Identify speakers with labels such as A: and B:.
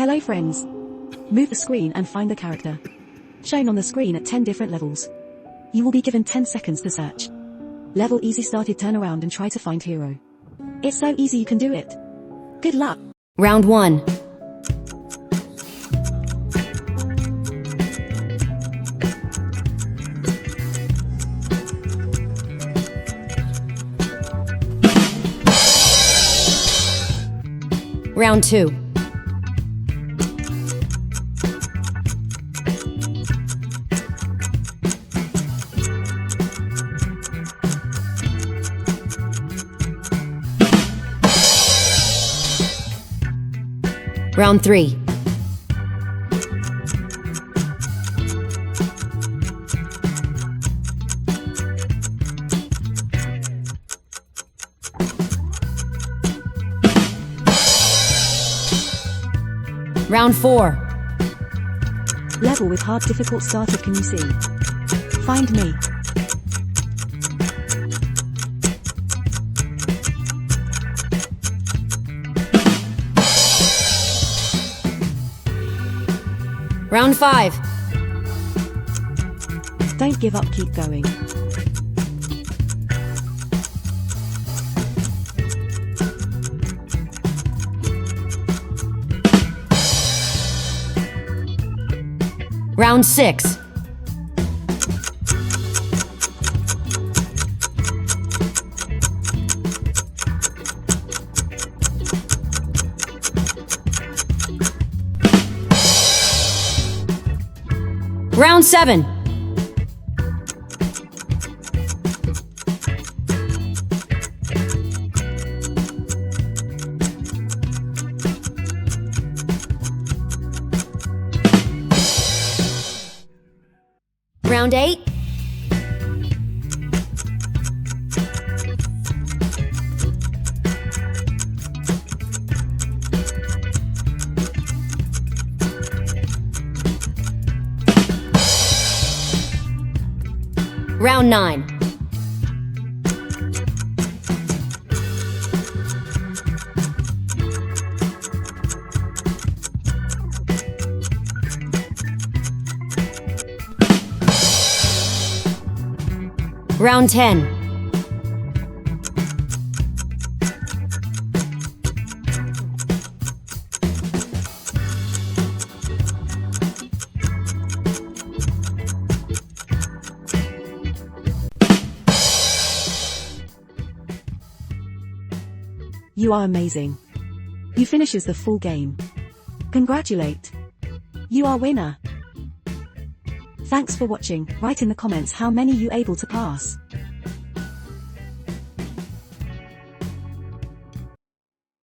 A: Hello friends. Move the screen and find the character. Shown on the screen at 10 different levels. You will be given 10 seconds to search. Level easy started, turn around and try to find hero. It's so easy you can do it. Good luck.
B: Round 1. Round 2. Round 3. Round 4.
A: Level with hard difficult started, can you see? Find me.
B: Round 5.
A: Don't give up, keep going.
B: Round 6. Round 7. Round 8. Round 9. Round 10.
A: You are amazing. You finishes the full game. Congratulate. You are winner. Thanks for watching. Write in the comments how many you able to pass.